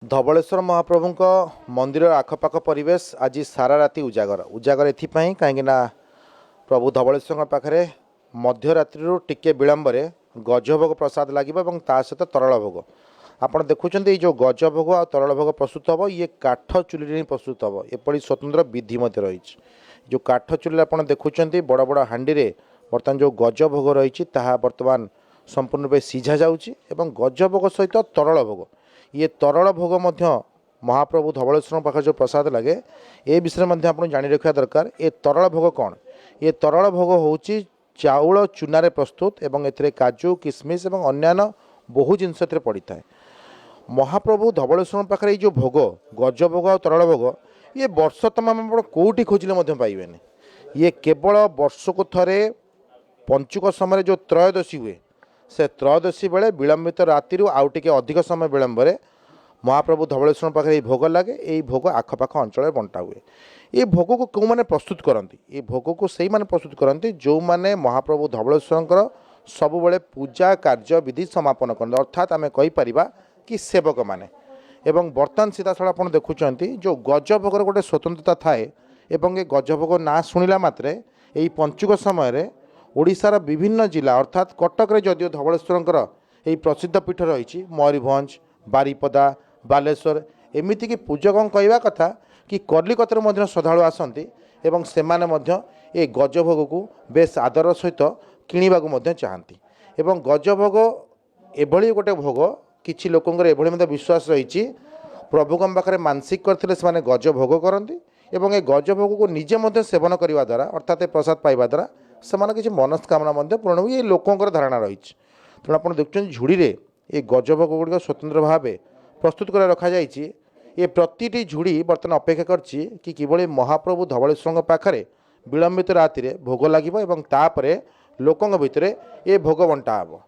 धवलेश्वर महाप्रभु मंदिर आखपाख परिवेश आज सारा राति उजागर उजागर एपाई कहीं प्रभु धवलेश्वर पाखे मध्यरात्रि टिके विलंब गजभोग प्रसाद लगे ता सहित तरल भोग आपड़ देखुं जो गजभोग आ तरल भोग प्रस्तुत हम ये काठ चुली प्रस्तुत हम एपरी स्वतंत्र विधि रही जो काठ चुली आप देखुं बड़ बड़ हाँडी बर्तमान जो गजभोग रही बर्तमान संपूर्ण रूप सीझा जाऊँगी गजभोग सहित तरल भोग ये तरल भोग महाप्रभु धवलेश्वर पाखे जो प्रसाद लगे ए विषय में आप जाणी रखा दरकार ये तरल भोग कौन ये तरल भोग हूँ चाउल चूना प्रस्तुत एवं ए काजू किशमिश और अन्यान्य बहु जिनस पड़ी था महाप्रभु धवलेश्वर पाखे जो भोग गजभोग और तरल भोग ये वर्ष तमाम कौटी खोजिले पाइबे ये केवल वर्ष को थरे पंचुक समय जो त्रयोदशी हुए से त्रयोदशी बेले विलंबित राति आउ टे अधिक समय विलंब महाप्रभु धवलेश्वर पाखे भोग लगे ये भोग आखपाख अंचल बंटा हुए ये भोग को क्यों मैंने प्रस्तुत करती ये भोग को से मैंने प्रस्तुत करती जो मैंने महाप्रभु धवलेश्वर सबु पूजा कार्य विधि समापन करते अर्थात आम कहीपर कि सेवक मैंने एवं बर्तमान सीधासल आप देखुं जो गजभोगर गोटे स्वतंत्रता थाए एवं ये गजभोग ना शुणिला मात्रे यही पंचुक समय ओडिशार विभिन्न जिला अर्थात कटक रे जदियो धवलेश्वर यही प्रसिद्ध पीठ रही मयूरभंज बारिपदा बालेश्वर एमती कि पूजकों कहवा कथा कि कलिकतार श्रद्धालु आसती एवं सेमाने ये गजभोग को बेस आदर सहित किणवा चाहती एवं गजभोग एभली गोटे भोग किछि लोकंर एभली विश्वास रही प्रभुक पाखे मानसिक करते से गजभोग करती एवं ये गजभोग को निजे सेवन करने द्वारा अर्थात प्रसाद पाइबा द्वारा से किसी मनस्कामना पूर्ण हुए ये लोकंर धारणा रही तेणु आप देखुं झुड़ी ये गजभोग गुड़िक स्वतंत्र भाव प्रस्तुत कर रखा जाइए ये प्रति झुड़ी बर्तमान अपेक्षा करछि कि महाप्रभु धवलेश्वर पाखे विलंबित राति भोग लगे तापर लोकों भितर ये भोग बंटा हे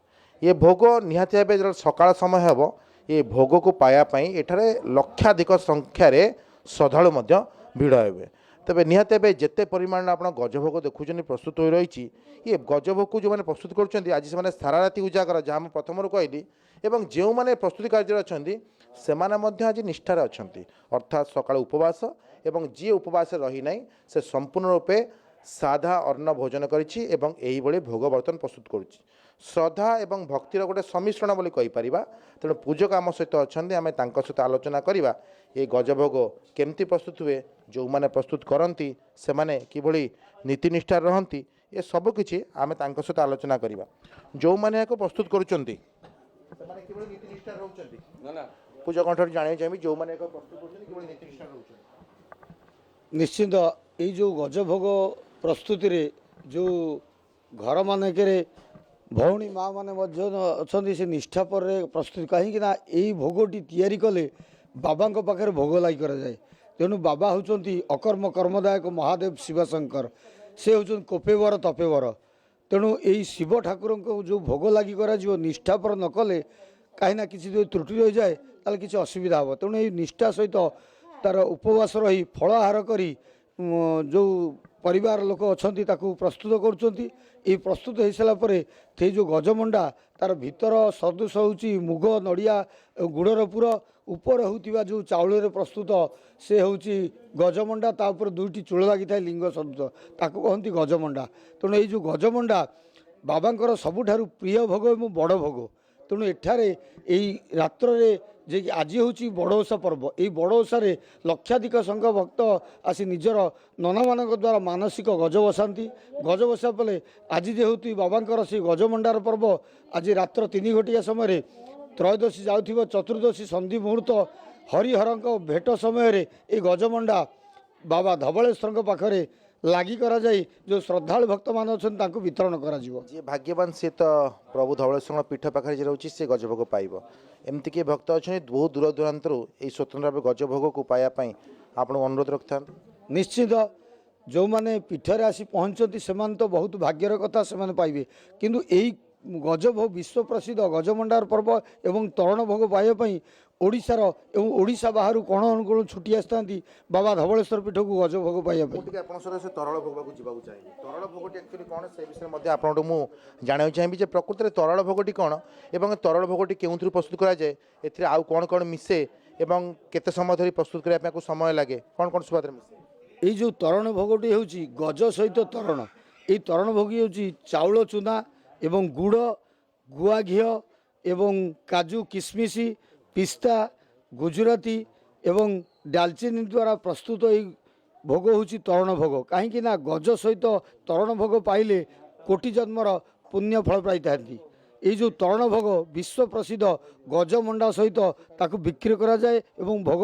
ये भोग निहाती भाव सकाळ समय हे ये भोग को पायापाई एठारे लक्षाधिक संख्यार श्रद्धालु भिड़ हे तेज निहाती भाव जिते परिमाण आप गजभोग देखुं प्रस्तुत हो रही ये गजभोग को जो मैंने प्रस्तुत कर आज से सारा राति उजागर जहाँ मैं प्रथम कहली एवं जो मैंने प्रस्तुति कार्य अच्छा से आज निष्ठार अच्छा अर्थात सकाळ उपवास एवं जी उपवास रही ना से संपूर्ण रूपे साधा अन्न भोजन करी भोग बर्तन प्रस्तुत करुच्ची श्रद्धा एवं भक्तिर गोटे सम्मिश्रण बोली कहीपर तेणु पूजक आम सहित अच्छा आम सहित आलोचना करवा ये गजभोग केमती प्रस्तुत हुए जो मैंने प्रस्तुत करती से मैंने किभली नीतिनिष्ठार रहती ये सबकि आम सहित आलोचना करवा जो मैंने प्रस्तुत करुँच पूजकों जाना चाहिए जो मैंने प्रस्तुत निश्चिंत ये जो गजभोग प्रस्तुति रे जो घर मानकरे भौणी माँ मैंने अच्छा से निष्ठा पर प्रस्तुत कहीं यही भोगटी तैयारी कले बाबा पाखे भोग लगी कराए तेणु बाबा होती अकर्म कर्मदायक महादेव शिवशंकर से होती कोपेवर तपेवर तेणु यही शिव ठाकुर को जो भोग लगी करा निष्ठा पर न कले कहीं किसी जो त्रुटि रही जाए ताल किसी असुविधा हे तेणु ये निष्ठा सहित तार उपवास रही फलाहार करी जो परिवार लोक अच्छा प्रस्तुत कर प्रस्तुत हो सारापर थे जो गजमंडा तार भीतर सदृश होची मुग नड़िया गुड़र पुर उपर होता जो चाउल प्रस्तुत से होची गजमंडा तापर दुईटी चूल लगी था लिंग सदृश ताकू कहती गजमंडा तेणु ये जो गजमंडा बाबांकर सबुठारु प्रिय भोग एवं बड़ भोग तेणु एठारे यही रात्र जे आज हूँ बड़ ओषा पर्व ये बड़ ओषार लक्षाधिक संख्या भक्त आसी निजर नना मान द्वारा मानसिक गज बसाती गज बसा पले आज जेहेतु बाबांकर से गजमंडार पर्व आज रात्र 3 घटिया समय त्रयोदशी जाऊँ चतुर्दशी संधि मुहूर्त हरिहर भेट समय ये गजमंडा बाबा धवलेश्वर पाखे लगी करा जाए जो श्रद्धालु भक्त मान अच्छा वितरण कर भाग्यवान सी तो प्रभु धवलेश्वर पीठ पाखे जी रोचे सी गजभोग पाइब एमती किए भक्त अच्छा बहुत दूर दूरांत स्वतंत्र भाव गजभोग को पायापाई आप अनुरोध रखता निश्चित जो मैंने पीठरे आसी पहुँचती से तो बहुत भाग्यर कथा से पाइबे किंतु यही गजभोग विश्व प्रसिद्ध गजमंडार पर्व एवं तरण भोग पाइबापी ओडिशार एवं ओडिशा बाहर कोण अनुकूल छुट्टी आसती बाबा धवलेश्वर पीठ को गजभोग पाइबा तरल भोग को जावाक चाहिए तरल भोगटी एक्चुअली कौन से विषय आपको मुझे जानवा चाहिए प्रकृति में तरल भोगटी कौन एवं तरल भोगटी क्यों प्रस्तुत कराए आउ कौन कौन मिसे এবং କେତେ ସମୟ ଧରି ପ୍ରସ୍ତୁତ କରିବା ପାଇଁ ସମୟ ଲାଗେ କ'ଣ କ'ଣ ସୁବାଦରେ ମିଶେ এই ଯେଉଁ ତରଣ ଭୋଗଟି ହେଉଛି ଗଜ ସହିତ ତରଣ। এই ତରଣ ଭୋଗ ହେଉଛି ଚାଉଳ ଚୁନା ଏବଂ ଗୁଡ଼, ଗୁଆ ଘିଅ ଏବଂ କାଜୁ କିସମିଶ, ପିସ୍ତା, ଗୁଜୁରାତି ଏବଂ ଡାଲଚିନି ଦ୍ୱାରା ପ୍ରସ୍ତୁତ এই ଭୋଗ ହେଉଛି ତରଣ ଭୋଗ। କାହିଁକି ନା ଗଜ ସହିତ ତରଣ ଭୋଗ ପାଇଲେ କୋଟି ଜନ୍ମର ପୁଣ୍ୟ ଫଳ ପାଇଥାନ୍ତି। এই ଯେଉଁ ତରଣ ଭୋଗ ବିଶ୍ୱ ପ୍ରସିଦ୍ଧ ଗଜମଣ୍ଡା ସହିତ ତାକୁ ବିକ୍ରି କରାଯାଏ ଏବଂ ଭୋଗ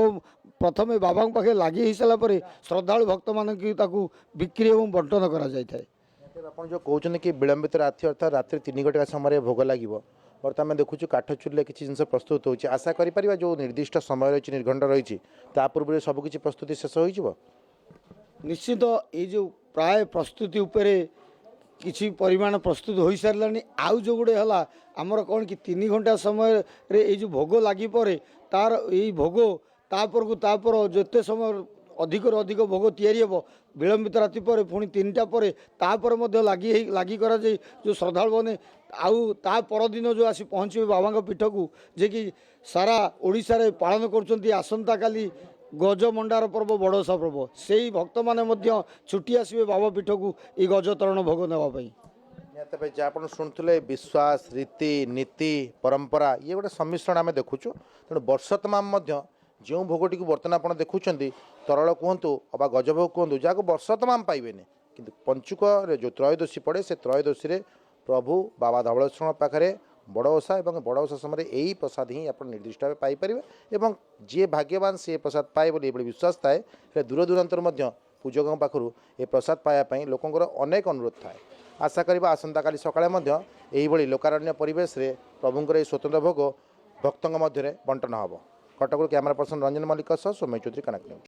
ପ୍ରଥମେ ବାବାଙ୍କ ପାଖେ ଲାଗି ହେଇସାରିଲା ପରେ ଶ୍ରଦ୍ଧାଳୁ ଭକ୍ତମାନଙ୍କୁ ତାକୁ ବିକ୍ରି ଏବଂ ବଣ୍ଟନ କରାଯାଇଥାଏ। ଆପଣ ଯେଉଁ କହୁଛନ୍ତି କି ବିଳମ୍ବିତ ରାତି ଅର୍ଥାତ୍ ରାତ୍ରି 3 ଘଟିକା ସମୟରେ ଭୋଗ ଲାଗିବ, ବର୍ତ୍ତମାନ ଆମେ ଦେଖୁଛୁ କାଠ ଚୁଲିରେ କିଛି ଜିନିଷ ପ୍ରସ୍ତୁତ ହେଉଛି। ଆଶା କରିପାରିବା ଯେଉଁ ନିର୍ଦ୍ଦିଷ୍ଟ ସମୟ ରହିଛି, ନିର୍ଘଣ୍ଟ ରହିଛି, ତା ପୂର୍ବରୁ ସବୁକିଛି ପ୍ରସ୍ତୁତି ଶେଷ ହୋଇଯିବ। ନିଶ୍ଚିତ ଏଇ ଯେଉଁ ପ୍ରାୟ ପ୍ରସ୍ତୁତି ଉପରେ କିଛି ପରିମାଣ ପ୍ରସ୍ତୁତ ହୋଇସାରିଲାଣି। ଆଉ ଯେଉଁ ଗୁଡ଼େ ହେଲା ଆମର କ'ଣ କି 3 ଘଣ୍ଟା ସମୟରେ ଏଇ ଯେଉଁ ଭୋଗ ଲାଗି ପରେ ତାର ଏଇ ଭୋଗ ତାପର ଯେତେ ସମୟ ଅଧିକରୁ ଅଧିକ ଭୋଗ ତିଆରି ହେବ ବିଳମ୍ବିତ ରାତି ପରେ ପୁଣି 3ଟା ପରେ ତାପରେ ମଧ୍ୟ ଲାଗି କରାଯାଇ ଯେଉଁ ଶ୍ରଦ୍ଧାଳୁମାନେ ଆଉ ତା ପରଦିନ ଯେଉଁ ଆସି ପହଞ୍ଚିବେ ବାବାଙ୍କ ପୀଠକୁ, ଯେ କି ସାରା ଓଡ଼ିଶାରେ ପାଳନ କରୁଛନ୍ତି ଆସନ୍ତାକାଲି ଗଜମଣ୍ଡାର ପର୍ବ ବଡ଼ଓଷା ପର୍ବ, ସେଇ ଭକ୍ତମାନେ ମଧ୍ୟ ଛୁଟି ଆସିବେ ବାବା ପୀଠକୁ এই ଗଜତରଣ ଭୋଗ ନେବା ପାଇଁ। ତେବେ ଯାହା ଆପଣ ଶୁଣୁଥିଲେ ବିଶ୍ୱାସ, ରୀତି, ନୀତି, ପରମ୍ପରା ଇଏ ଗୋଟେ ସମ୍ମିଶ୍ରଣ ଆମେ ଦେଖୁଛୁ। ତେଣୁ ବର୍ଷ ତମାମ ମଧ୍ୟ ଯେଉଁ ଭୋଗଟିକୁ ବର୍ତ୍ତମାନ ଆପଣ ଦେଖୁଛନ୍ତି, ତରଳ କୁହନ୍ତୁ ଅବା ଗଜଭୋଗ କୁହନ୍ତୁ, ଯାହାକୁ ବର୍ଷ ତମାମ ପାଇବେନି, କିନ୍ତୁ ପଞ୍ଚୁକରେ ଯେଉଁ ତ୍ରୟୋଦଶୀ ପଡ଼େ ସେ ତ୍ରୟୋଦଶୀରେ ପ୍ରଭୁ ବାବା ଧବଳେଶ୍ୱରଙ୍କ ପାଖରେ ବଡ଼ ଓଷା ଏବଂ ବଡ଼ ଓଷା ସମୟରେ ଏହି ପ୍ରସାଦ ହିଁ ଆପଣ ନିର୍ଦ୍ଦିଷ୍ଟ ଭାବେ ପାଇପାରିବେ ଏବଂ ଯିଏ ଭାଗ୍ୟବାନ ସେ ପ୍ରସାଦ ପାଏ ବୋଲି ଏଭଳି ବିଶ୍ୱାସ ଥାଏ। ହେଲେ ଦୂରଦୂରାନ୍ତରୁ ମଧ୍ୟ ପୂଜକଙ୍କ ପାଖରୁ ଏ ପ୍ରସାଦ ପାଇବା ପାଇଁ ଲୋକଙ୍କର ଅନେକ ଅନୁରୋଧ ଥାଏ। ଆଶା କରିବା ଆସନ୍ତାକାଲି ସକାଳେ ମଧ୍ୟ ଏହିଭଳି ଲୋକାରଣ୍ୟ ପରିବେଶରେ ପ୍ରଭୁଙ୍କର ଏହି ସ୍ୱତନ୍ତ୍ର ଭୋଗ ଭକ୍ତଙ୍କ ମଧ୍ୟରେ ବଣ୍ଟନ ହେବ। କଟକରୁ କ୍ୟାମେରା ପର୍ସନ ରଞ୍ଜନ ମଲ୍ଲିକ ସହ ସୌମ୍ୟ ଚୌଧୁରୀ, କନକ ନ୍ୟୁଜ୍।